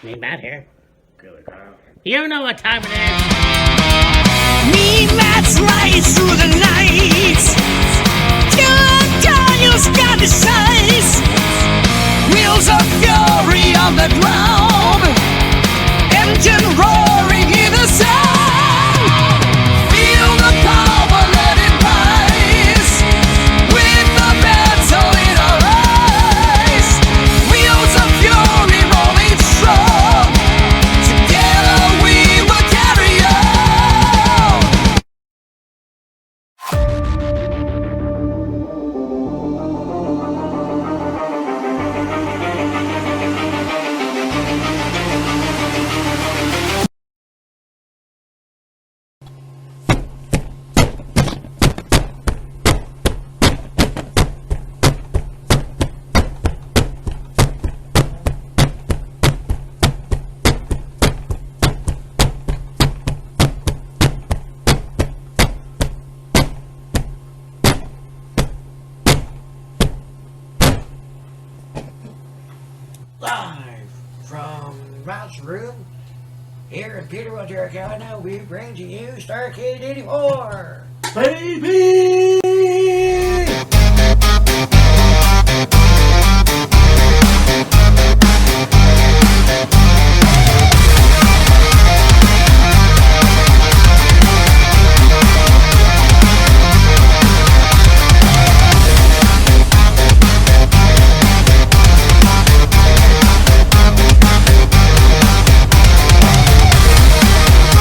Need Matt here. Good, Kyle. You know what time it is. Me and Matt's lights through the night. Daniel's got the size. Wheels of fury on the ground. Engine roaring in the sound. Feel the power, let it rise. With the battle in our eyes. Wheels of fury rolling strong. Together we will carry on. Live from Rout's room here in Peterbilt, Carolina, we bring to you STARRCADE 84. Baby!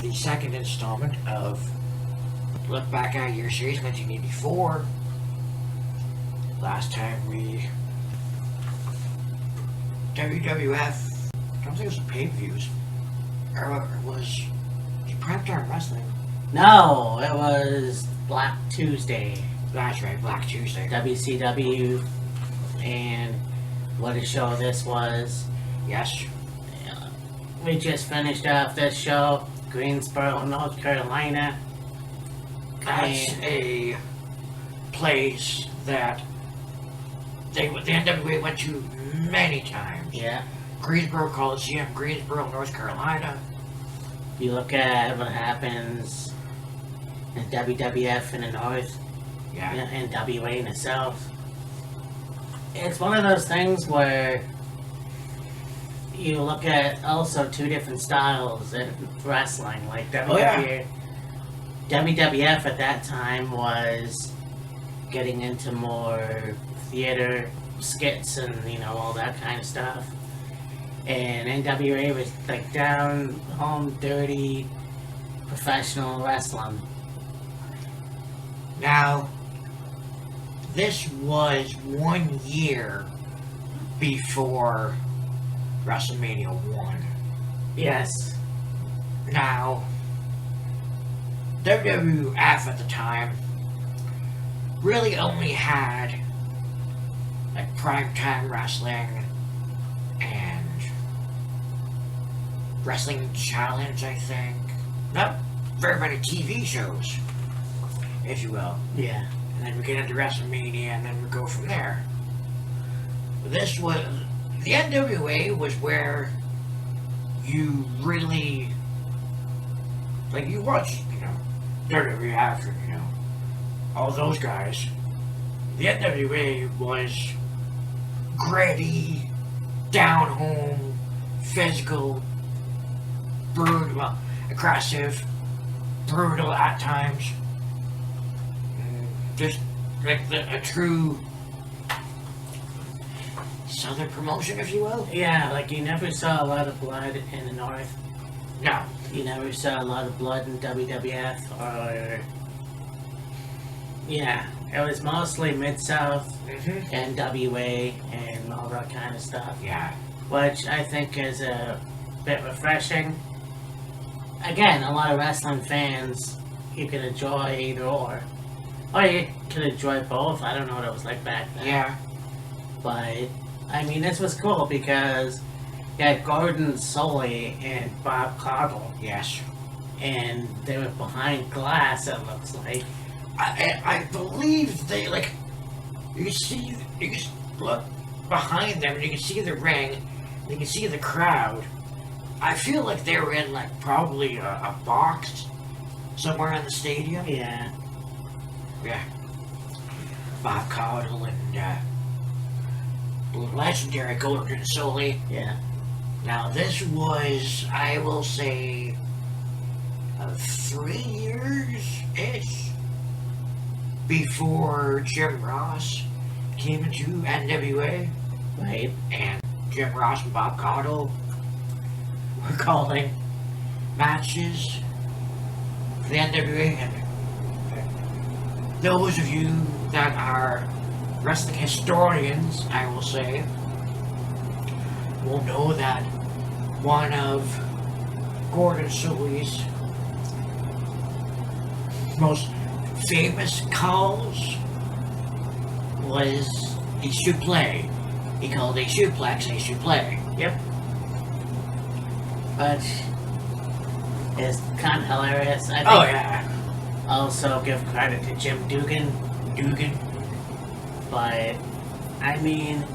The second installment of Look Back at Year Series 1984. Last time we WWF, I don't think it was the pay-per-views, or it was the Primetime Wrestling. No, it was Black Tuesday. That's right, Black Tuesday. WCW. And what a show this was. Yes. We just finished off this show. Greensboro, North Carolina. That's And- a place that the NWA went to many times. Yeah. Greensboro Coliseum, Greensboro, North Carolina. You look at what happens in WWF in the North. Yeah. And WA in the South. It's one of those things where you look at also two different styles in wrestling, like WWF. WWF at that time was getting into more theater skits and all that kind of stuff. And NWA was like down home, dirty, professional wrestling. Now, this was 1 year before WrestleMania 1. Yes. Now, WWF at the time really only had like primetime wrestling and Wrestling Challenge, I think. Not very many TV shows, if you will. Yeah. And then we get into WrestleMania, and then we go from there. This was the NWA was where you really like you watch, WWF, all those guys. The NWA was gritty, down home, physical, brutal, well, aggressive, brutal at times. Just like a true Southern promotion, if you will. Yeah, like you never saw a lot of blood in the North. No. You never saw a lot of blood in WWF or... Yeah, it was mostly Mid-South Mm-hmm. and WA and all that kind of stuff. Yeah. Which I think is a bit refreshing. Again, a lot of wrestling fans, you can enjoy either or. Or you can enjoy both. I don't know what it was like back then. Yeah. But, I mean, this was cool because you had Gordon Soley and Bob Caudle. Yes. And they were behind glass, it looks like. I believe they you can look behind them and you can see the ring, you can see the crowd, I feel like they were in like probably a box somewhere in the stadium. Yeah. Yeah. Bob Caudle and legendary Golden Sully. Yeah. Now this was, I will say, 3 years-ish before Jim Ross came into NWA. Right. And Jim Ross and Bob Caudle were calling matches for the NWA. And those of you that are wrestling historians, I will say, will know that one of Gordon Sully's most famous calls was a suplex. He called a suplex a suplex. Yep. But it's kind of hilarious. I think Yeah. also give credit to Jim Dugan. But, I mean,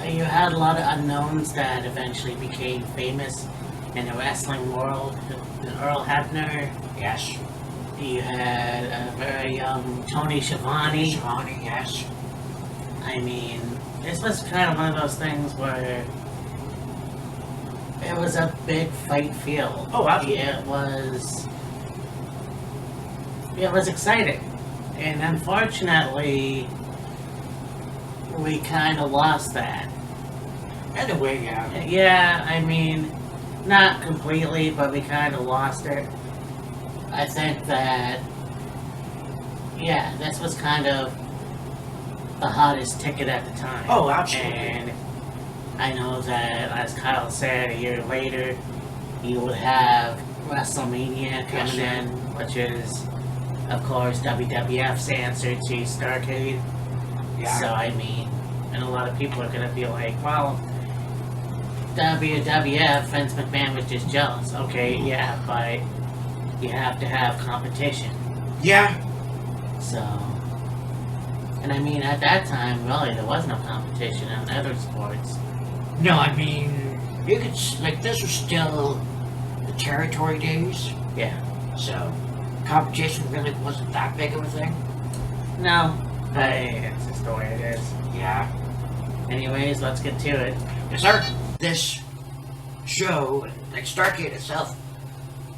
you had a lot of unknowns that eventually became famous in the wrestling world. Earl Hebner. Yes. You had a very young Tony Schiavone. Schiavone, yes. I mean, this was kind of one of those things where it was a big fight feel. Oh, absolutely. It was exciting. And unfortunately, we kind of lost that. In a way, yeah. Yeah, I mean, not completely, but we kind of lost it. I think that, yeah, this was kind of the hottest ticket at the time. Oh, absolutely. And I know that, as Kyle said, a year later, you would have WrestleMania coming in, which is, of course, WWF's answer to STARRCADE. Yeah. So, I mean, and a lot of people are going to be like, well, WWF, Vince McMahon was just jealous. Okay, yeah, but you have to have competition. Yeah. So, and I mean, at that time, really, there was no competition in other sports. No, I mean, you could, like, this was still the territory days. Yeah. So, competition really wasn't that big of a thing. No, but it's just the way it is. Yeah. Anyways, let's get to it. Yes, sir. This show, like STARRCADE itself,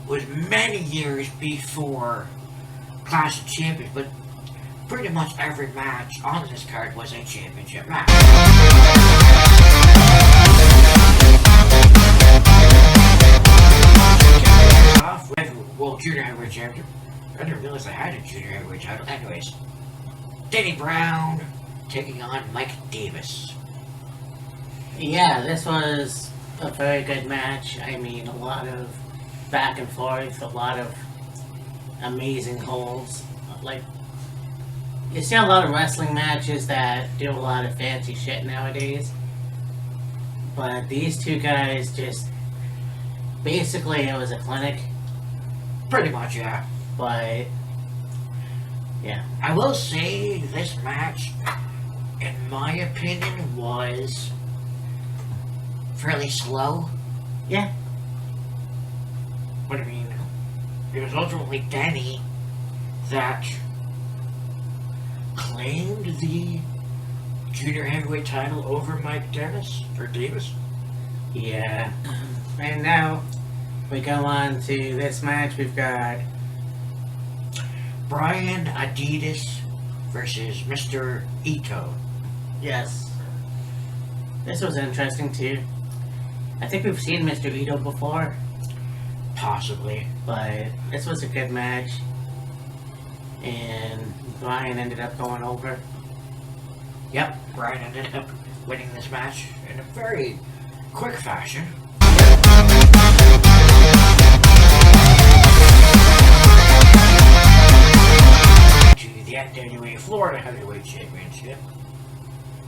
was many years before Clash of Champions, but pretty much every match on this card was a championship match. Off with World Junior Heavyweight Champion. I didn't realize I had a Junior Heavyweight title. Anyways, Danny Brown taking on Mike Davis. Yeah, this was a very good match. I mean, a lot of back and forth, a lot of amazing holds. Like, you see a lot of wrestling matches that do a lot of fancy shit nowadays. But these two guys just, basically it was a clinic. Pretty much, yeah. But, yeah. I will say this match, in my opinion, was fairly slow. Yeah. But I mean, it was ultimately Danny that claimed the junior heavyweight title over Mike Davis. Yeah. And now, we go on to this match. We've got Brian Adidas versus Mr. Ito. Yes. This was interesting too. I think we've seen Mr. Ito before, Possibly. but this was a good match. And Brian ended up going over. Yep, Brian ended up winning this match in a very quick fashion. To the NWA Florida Heavyweight Championship.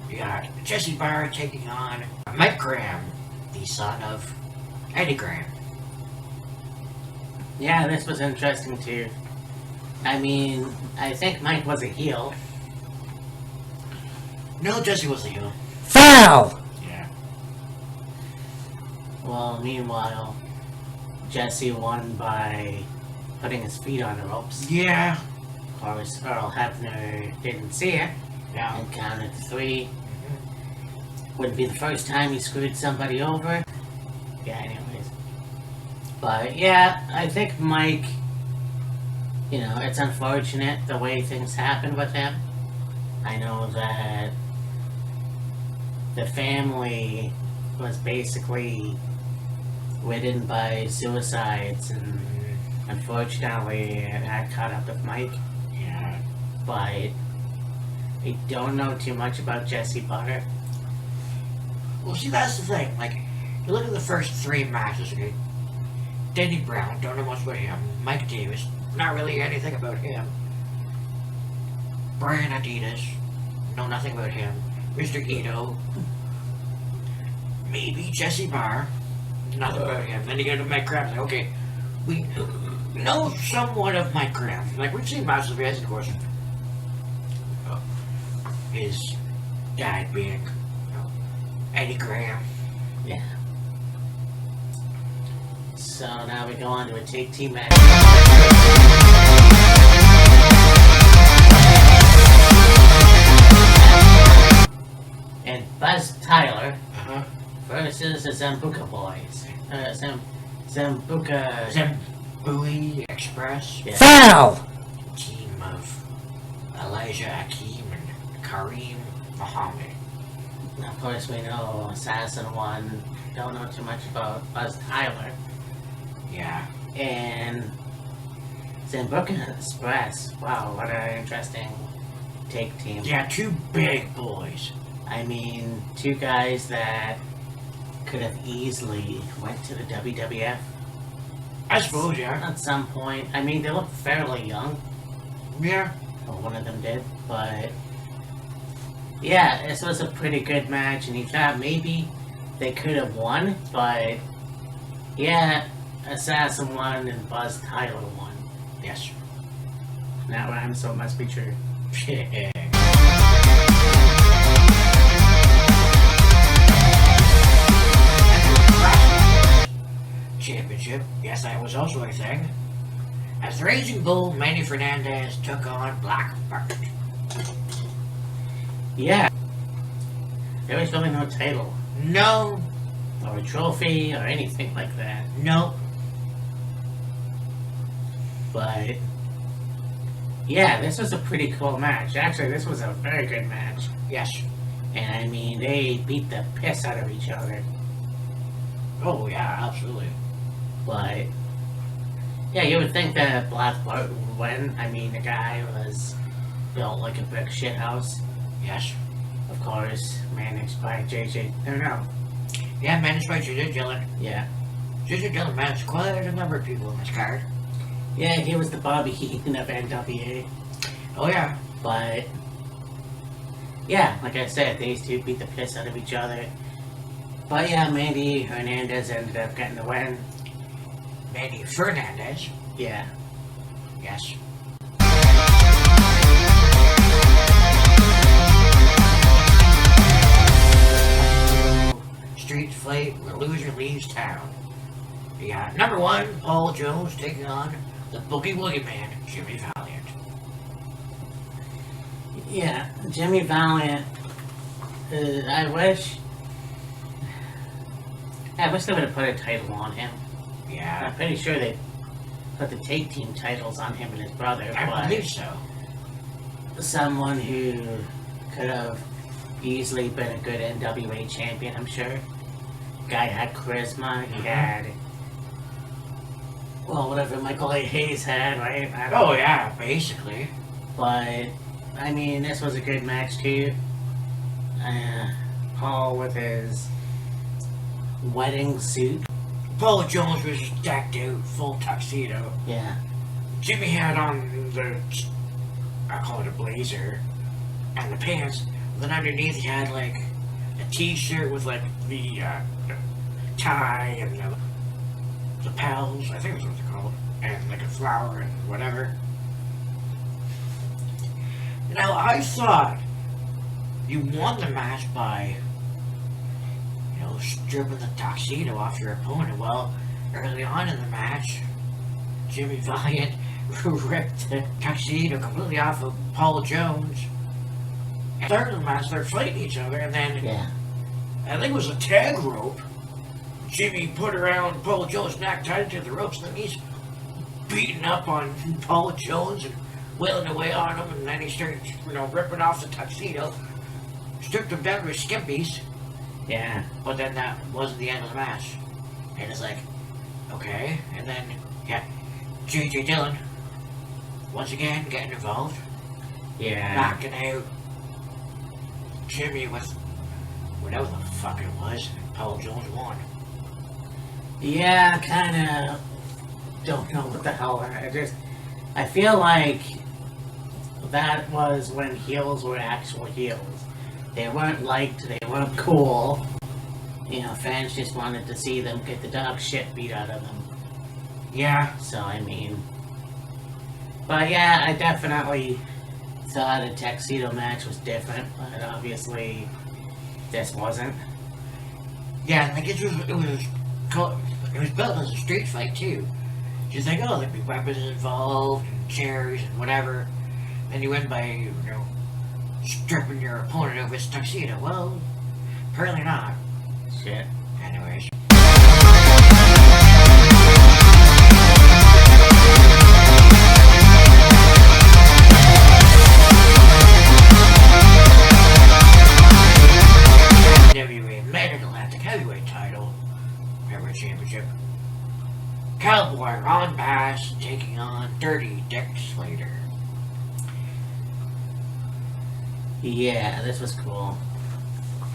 You got Jesse Barr taking on Mike Graham, the son of Eddie Graham. Yeah, this was interesting too. I mean, I think Mike was a heel. No, Jesse was the heel. Foul! Yeah. Well, meanwhile, Jesse won by putting his feet on the ropes. Yeah. Of course, Earl Hebner didn't see it Yeah. and counted 3. Wouldn't be the first time he screwed somebody over. Yeah, anyways. But yeah, I think Mike, it's unfortunate the way things happened with him. I know that the family was basically ridden by suicides, and unfortunately it had caught up with Mike. Yeah. But I don't know too much about Jesse Butter. Well, see, that's the thing. Like, you look at the first 3 matches, okay? Denny Brown, don't know much about him. Mike Davis, not really anything about him. Brian Adidas, know nothing about him. Mr. Ito, maybe Jesse Barr, nothing about him. Then you go to Mike Krabs, like, okay, we know somewhat of Mike Krabs. Like, we've seen matches of his, of course. His dad being Eddie Graham. Yeah. So now we go on to a tag team match. And Buzz Tyler versus the Zambuca Boys. Zambuca. Zambui Express. Yeah. Foul! Team of Elijah Akeem and Kareem Muhammad. Of course, we know Assassin 1. Don't know too much about Buzz Tyler. Yeah. And Zambuca Express. Wow, what an interesting tag team. Yeah, 2 big boys. I mean, 2 guys that could have easily went to the WWF I suppose, yeah. at some point. I mean, they look fairly young. Yeah. Well, one of them did, but yeah, this was a pretty good match, and you thought maybe they could have won, but yeah, Assassin won and Buzz Tyler won. Yes. That rhymes, so it must be true. Championship. Yes, that was also a thing. As Raging Bull, Manny Fernandez took on Blackbird. Yeah, there was really no title No. or a trophy or anything like that, No. but yeah, this was a pretty cool match. Actually, this was a very good match. Yes. And I mean, they beat the piss out of each other. Oh, yeah, absolutely. But yeah, you would think that Blackbird would win. I mean, the guy was built like a brick shit house. Yes. Of course, managed by JJ. No. Yeah, managed by JJ Dillon. Yeah. JJ Dillon managed quite a number of people in this card. Yeah, he was the Bobby Heenan of NWA. Oh, yeah. But yeah, like I said, these 2 beat the piss out of each other. But yeah, Manny Hernandez ended up getting the win. Manny Fernandez. Yeah. Yes. Street fight where loser leaves town. Yeah, number 1, Paul Jones taking on the Boogie Woogie Man, Jimmy Valiant. Yeah, Jimmy Valiant. I wish they would have put a title on him. Yeah, I'm pretty sure they put the tag team titles on him and his brother, I but believe so. someone who could have easily been a good NWA champion, I'm sure. Guy had charisma, he had, well, whatever Michael A. Hayes had, right? I don't Oh know. yeah, basically. But, I mean, this was a good match too. Paul with his wedding suit. Paul Jones was decked out, full tuxedo. Yeah. Jimmy had on the, I call it a blazer, and the pants. Then underneath he had like a t-shirt with like the tie and the pals, I think that's what they're called, and like a flower and whatever. Now I thought you won the match by stripping the tuxedo off your opponent. Well, early on in the match, Jimmy Valiant ripped the tuxedo completely off of Paul Jones. And third of the match, they're fighting each other, and then I think it was a tag rope. Jimmy put around Paul Jones' neck, tied it to the ropes, and then he's beating up on Paul Jones and wailing away on him, and then he started, ripping off the tuxedo, stripped him down to his skimpies. Yeah. But then that wasn't the end of the match. And it's like, okay, and then, J.J. Dillon, once again, getting involved. Yeah. Knocking out Jimmy with whatever the fuck it was. Paul Jones won. Yeah, kinda don't know what the hell. I feel like that was when heels were actual heels. They weren't liked, they weren't cool. Fans just wanted to see them get the dog shit beat out of them. Yeah. So, but yeah, I definitely thought a tuxedo match was different, but obviously this wasn't. Yeah, like it was built as a street fight too. You think, oh, there'd be weapons involved and chairs and whatever. Then you win by, stripping your opponent of his tuxedo. Well, apparently not. Shit. Anyways. WWE Mid-Atlantic Heavyweight Title Championship. Cowboy Ron Bass taking on Dirty Dick Slater. Yeah, this was cool.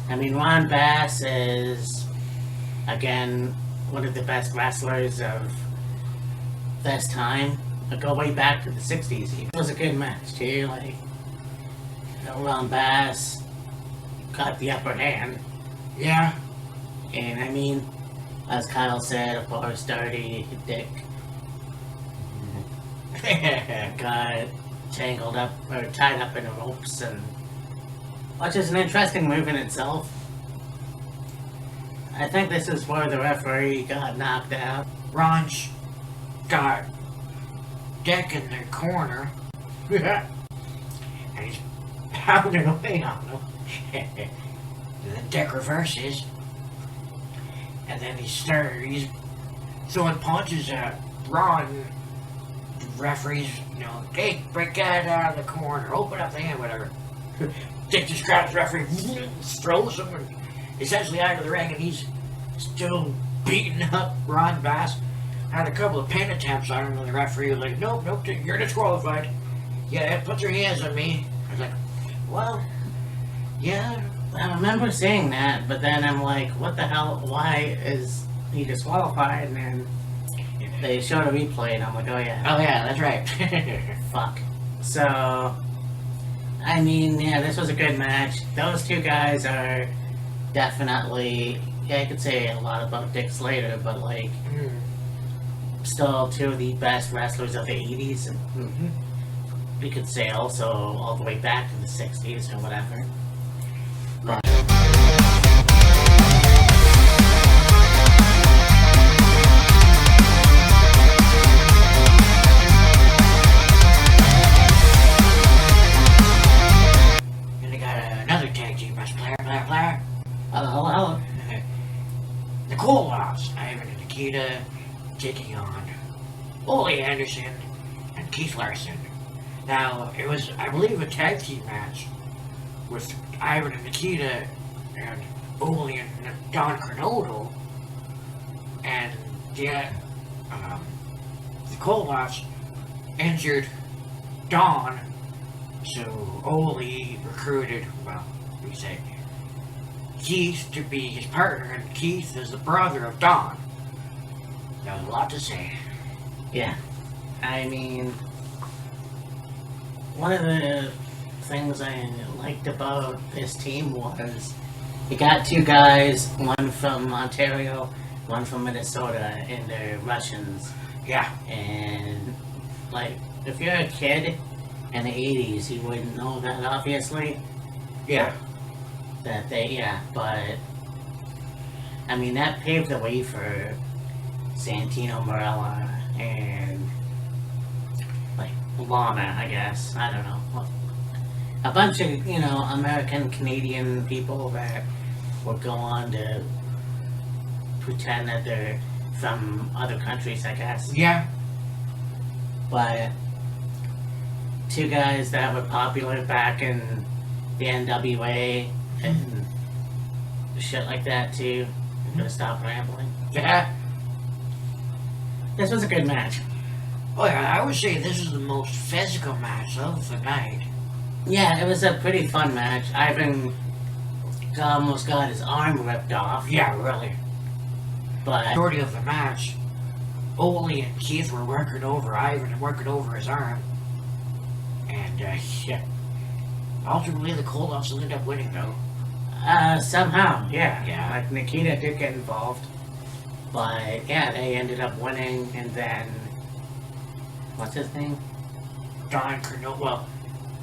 Ron Bass is, again, one of the best wrestlers of this time. I go way back to the 60s. It was a good match, too. Ron Bass got the upper hand. Yeah. And, as Kyle said, of course, Dirty Dick got tangled up, or tied up in the ropes, and which is an interesting move in itself. I think this is where the referee got knocked out. Ron's got Dick in the corner. And he's pounding away on him. And then Dick reverses. And then he's throwing punches at Ron. The referee's, hey, break that out of the corner, open up the hand, whatever. Dick just grabs the referee, throws him, and essentially out of the ring, and he's still beating up Ron Bass. Had a couple of pin attempts on him, and the referee was like, nope, you're disqualified. Yeah, put your hands on me. I was like, well, yeah. I remember seeing that, but then I'm like, what the hell? Why is he disqualified? And then they showed a replay, and I'm like, oh yeah, that's right. Fuck. So, this was a good match. Those two guys are definitely, I could say a lot about Dick Slater, but still two of the best wrestlers of the 80s, and you could say also all the way back to the 60s or whatever. But and they got another tag team match, player. hello. The Cool-Offs, Ivan and Nikita, taking on Ole Anderson and Keith Larson. Now, it was, I believe, a tag team match with Ivan and Nikita and Ole and Don Cornado. And the Cool-Offs injured Don, so Ole recruited, Keith to be his partner, and Keith is the brother of Don. That was a lot to say. Yeah. One of the things I liked about this team was you got two guys, one from Ontario, one from Minnesota, and they're Russians. Yeah. And, if you're a kid in the 80s, you wouldn't know that, obviously. Yeah. But I mean, that paved the way for Santino Marella and, like, Lana, I guess. I don't know. A bunch of, you know, American Canadian people that would go on to pretend that they're from other countries, I guess. Yeah. But two guys that were popular back in the NWA and shit like that too. I'm gonna stop rambling. Yeah. This was a good match. Oh yeah, I would say this is the most physical match of the night. Yeah, it was a pretty fun match. Ivan almost got his arm ripped off. Yeah, really. But Majority of the match, Ole and Keith were working over Ivan and working over his arm. And, yeah. Ultimately, the Cold-Offs ended up winning, though. somehow, yeah. Yeah. Like Nikita did get involved. But yeah, they ended up winning, and then what's his name? Don Cornell. Well,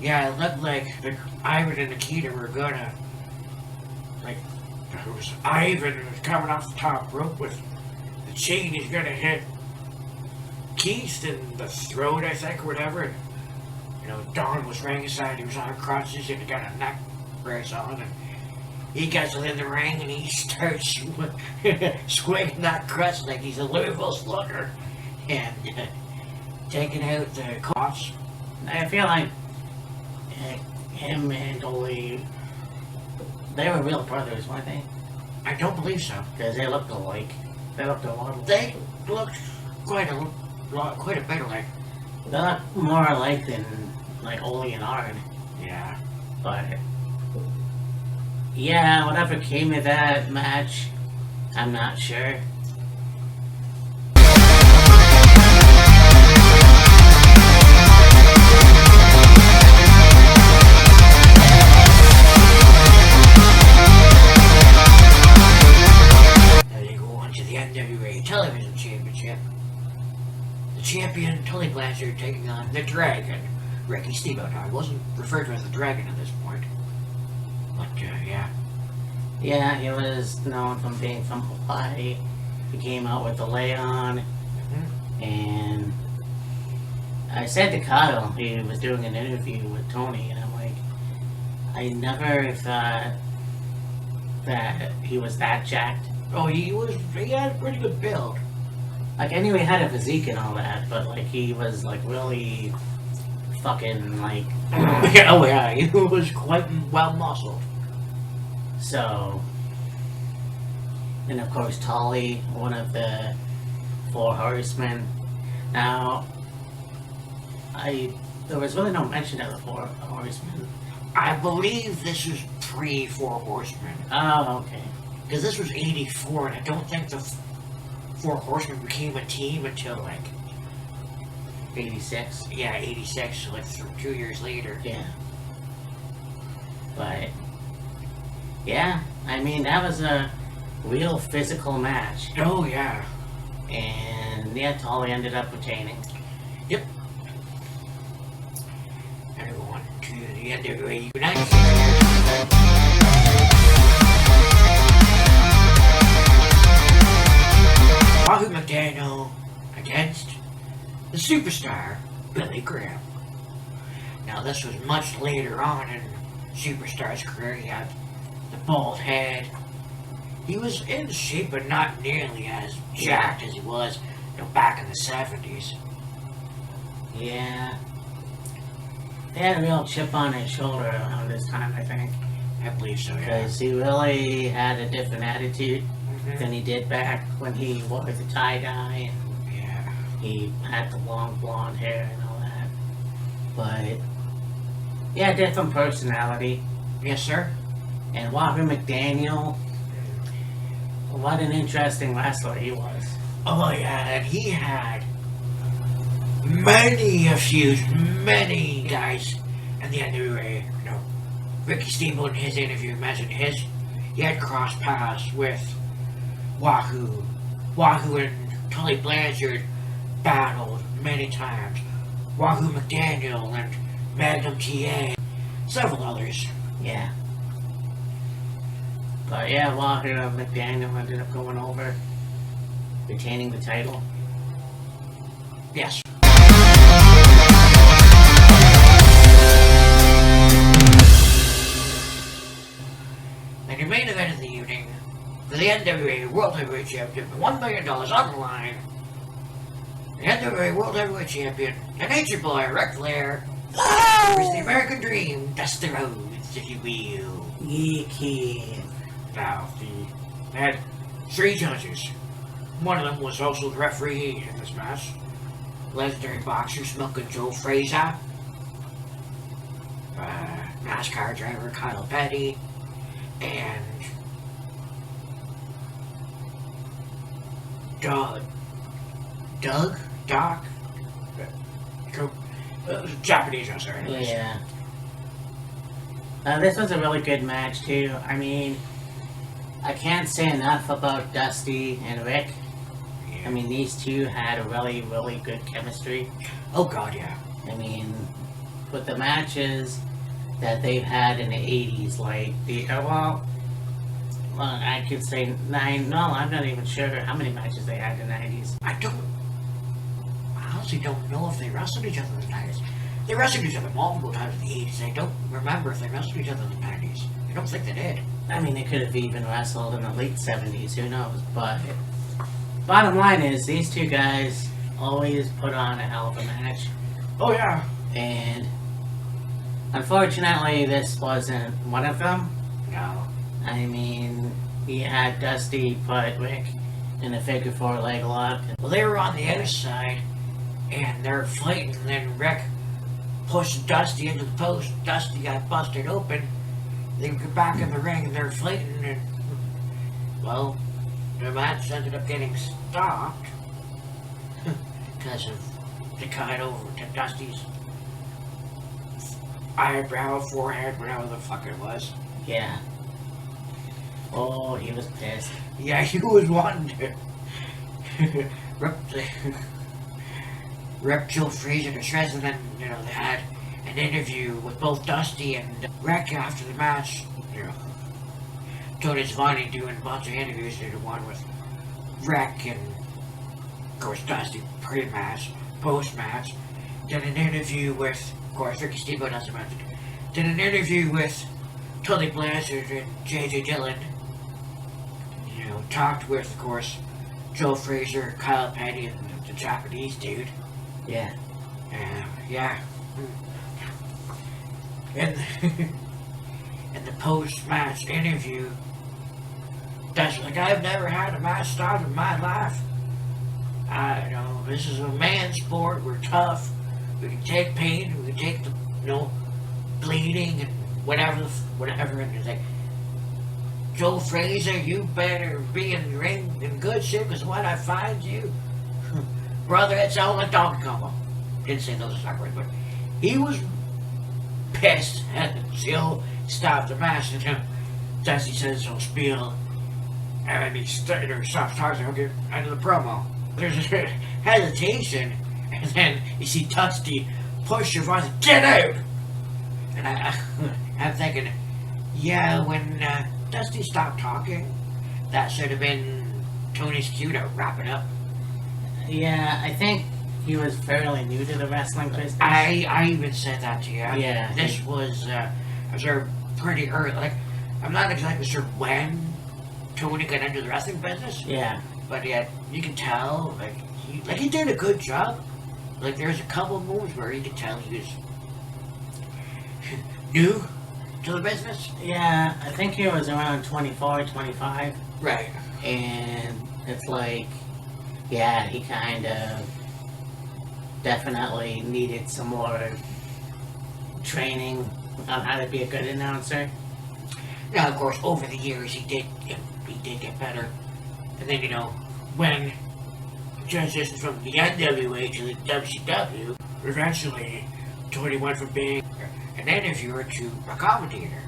yeah, it looked like Ivan and Nikita were gonna, like, it was Ivan was coming off the top rope with the chain. He's gonna hit Keith in the throat, I think, or whatever. And, you know, Don was ringside. He was on crutches and he got a neck brace on, and he gets in the ring and he starts swinging that crutch like he's a Louisville Slugger and taking out the cops. I feel like him and Ole, they were real brothers, weren't they? I don't believe so. Because they looked alike. They looked a lot alike. They looked quite a bit alike. They looked more alike than like Ole and Arn. Yeah. But yeah, whatever came of that match, I'm not sure. Now you go on to the NWA Television Championship. The champion, Tully Blanchard, taking on the Dragon, Ricky Steamboat. Now, I wasn't referred to as the Dragon at this point. But, yeah. Yeah, he was known from being from Hawaii. He came out with the lay-on, and I said to Kyle, he was doing an interview with Tony, and I'm like, I never thought that he was that jacked. Oh, he had a pretty good build. Like, I knew he had a physique and all that, but like, he was like really fucking like, Oh, yeah, he was quite well muscled. so. And of course, Tully, one of the Four Horsemen. Now, there was really no mention of the Four Horsemen. I believe this was pre-Four Horsemen. Oh, okay. Because this was 84, and I don't think the Four Horsemen became a team until, like, 86. yeah, 86, so like 2 years later. Yeah. But, yeah, I mean, that was a real physical match. Oh, yeah. And, yeah, Tully ended up retaining. Yep. And we go on to the NWA United States. Wahoo McDaniel against the superstar, Billy Graham. Now, this was much later on in Superstar's career. He had the bald head. He was in shape, but not nearly as jacked as he was, back in the 70s. Yeah. They had a real chip on his shoulder around this time, I think. I believe so, yeah. Because he really had a different attitude than he did back when he wore the tie-dye and Yeah. he had the long blonde hair and all that. But, yeah, different personality. Yes, sir. And Wahoo McDaniel, what an interesting wrestler he was. Oh, yeah, and he had many guys in the NWA. You know, Ricky Steamboat in his interview mentioned he had crossed paths with Wahoo. Wahoo and Tully Blanchard battled many times. Wahoo McDaniel and Magnum TA, several others. Yeah. But yeah, Walker McDaniel ended up going over, retaining the title. Yes. And your main event of the evening for the NWA World Heavyweight Championship, $1 million on the line. The NWA World Heavyweight Champion, the Nature Boy, Ric Flair, versus the American Dream, Dusty Rhodes, if you will. Yeah, kid. Now, they had 3 judges. One of them was also the referee in this match. Legendary boxer Smoking Joe Frazier. NASCAR driver Kyle Petty. And Doc? Japanese wrestler, anyways. Yeah. This was a really good match, too. I mean, I can't say enough about Dusty and Rick. Yeah. I mean, these two had a really, really good chemistry. Oh god, yeah. I mean, with the matches that they've had in the 80s, like well, I could say 9, no, I'm not even sure how many matches they had in the 90s. I honestly don't know if they wrestled each other in the 90s. They wrestled each other multiple times in the 80s. I don't remember if they wrestled each other in the 90s. I don't think they did. I mean, they could have even wrestled in the late 70s, who knows, but bottom line is, these two guys always put on a hell of a match. Oh yeah. And unfortunately, this wasn't one of them. No. I mean, he had Dusty put Rick in a figure 4 leg lock. Well, they were on the other side, and they're fighting, and then Rick pushed Dusty into the post. Dusty got busted open. They get back in the ring, and they're fighting, and, well, the match ended up getting stopped because of the cut over to Dusty's eyebrow, forehead, whatever the fuck it was. Yeah. Oh, he was pissed. Yeah, he was wanting to rip Joe Frazier to shreds, and then, you know, they had an interview with both Dusty and Rick after the match. You know, Tony Schiavone doing a bunch of interviews. They did one with Rick and, of course, Dusty pre-match, post-match. Did an interview with, of course, Ricky Steamboat doesn't mention. Did an interview with Tully Blanchard and J.J. Dillon. You know, talked with, of course, Joe Frazier, Kyle Petty, and the Japanese dude. Yeah. Yeah. And in the post-match interview, that's like, I've never had a match stop in my life. I know this is a man's sport. We're tough. We can take pain. We can take the, you know, bleeding and whatever. And it's like, Joe Frazier, you better be in the ring in good shape, because when I find you, brother, it's all a dog combo. Didn't say those exact words, but he was pissed until stopped the match. And Dusty says he'll spiel, and he stops talking. Okay, end of the promo. There's a hesitation, and then you see Dusty push your voice, get out! And I'm thinking, yeah, when Dusty stopped talking, that should have been Tony's cue to wrap it up. Yeah, I think he was fairly new to the wrestling business. I even said that to you. Yeah. This was, I was there pretty early. Like, I'm not exactly sure when Tony got into the wrestling business. Yeah. But yeah, you can tell, he did a good job. Like, there's a couple of moves where you can tell he was new to the business. Yeah, I think he was around 24, 25. Right. And it's like, yeah, he kind of definitely needed some more training on how to be a good announcer. Now, of course, over the years, he did get better. And then, you know, when he transitioned from the NWA to the WCW, eventually, Tony went from being an interviewer to a commentator.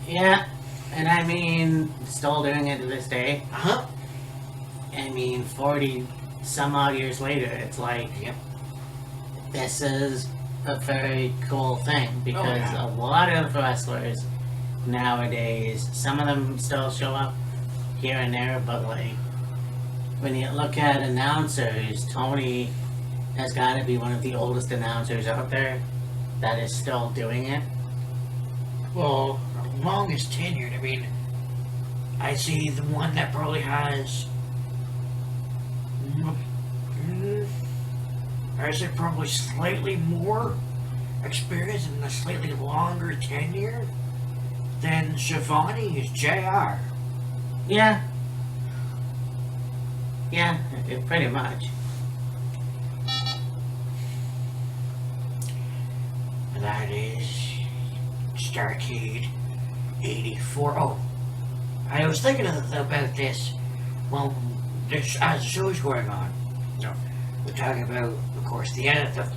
Yeah, and I mean, still doing it to this day. Uh-huh. I mean, 40 some odd years later, it's like, Yep. this is a very cool thing, because yeah. a lot of wrestlers nowadays. Some of them still show up here and there, but like when you look at announcers, Tony has got to be one of the oldest announcers out there that is still doing it. Well, longest tenured. I mean, I see the one that probably has. I say probably slightly more experience and a slightly longer tenure than Shivani is JR. Yeah. Yeah, pretty much. And that is STARRCADE 84. Oh, I was thinking about this. Well, as the show's going on, we're talking about, of course, the end of the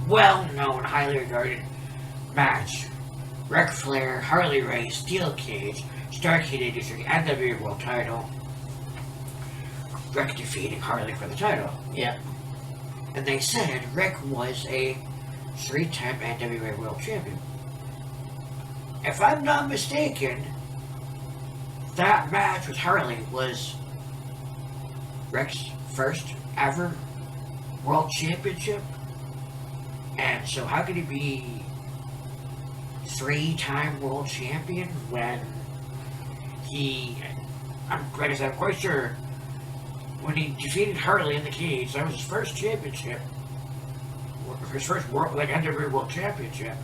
well-known, highly regarded match. Ric Flair, Harley Race, Steel Cage, STARRCADE 83, NWA World Title. Ric defeating Harley for the title. Yeah. And they said Ric was a 3-time NWA World Champion. If I'm not mistaken, that match with Harley was Ric's first ever World Championship. And so how could he be 3-time World Champion when I'm quite sure when he defeated Harley in the cage, that was his first championship. His first NWA World Championship.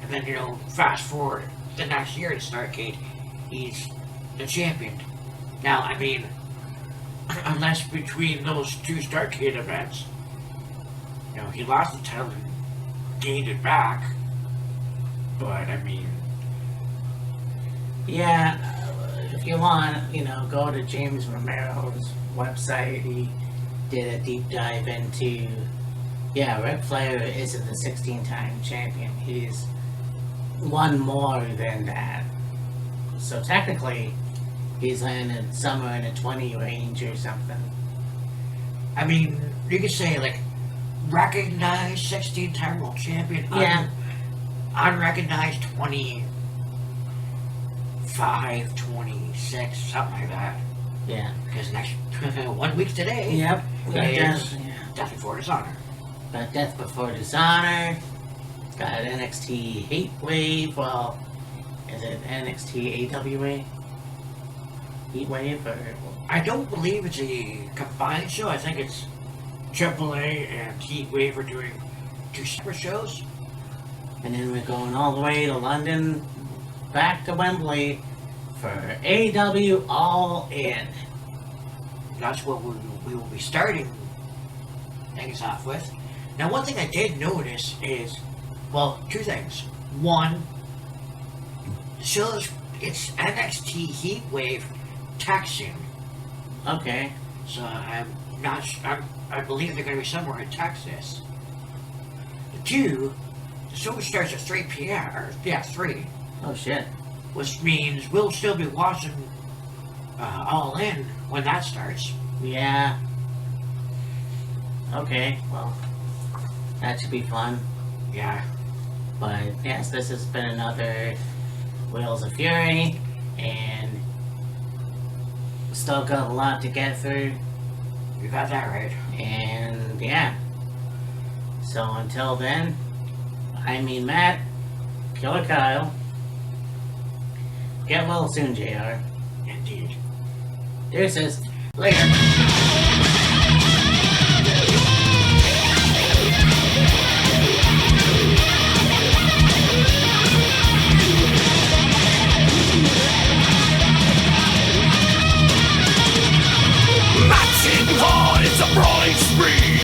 And then, fast forward the next year to STARRCADE, he's the champion. Now, I mean, unless between those two STARRCADE events, he lost the title and gained it back. But, I mean... Yeah, if you want, go to James Romero's website. He did a deep dive into... Yeah, Ric Flair isn't the 16-time champion. He's one more than that. So technically, he's in somewhere in the 20 range or something. I mean, you could say, recognized 16-time world champion. Yeah. Unrecognized 25, 26, something like that. Yeah. Because next 1 week today. Yep. Is Death Before Dishonor. Got Death Before Dishonor. Got NXT Hate Wave. Well, is it NXT AWA? Heat Wave or? I don't believe it's a combined show. I think it's AAA and Heat Wave are doing 2 separate shows. And then we're going all the way to London, back to Wembley for AW All In. That's what we will be starting things off with. Now, one thing I did notice is, well, 2 things. One, the show's it's NXT Heat Wave Texan. Okay. So I believe they're going to be somewhere in Texas. 2, the show starts at 3 p.m. 3. Oh shit. Which means we'll still be watching All In when that starts. Yeah. Okay, well, that should be fun. Yeah. But yes, this has been another Wheels of Fury, and still got a lot to get through. You got that right. And yeah. So until then, I mean Matt, Killer Kyle. Get well soon, JR. Indeed. Deuces. Later. Matching heart, it's a bright spring.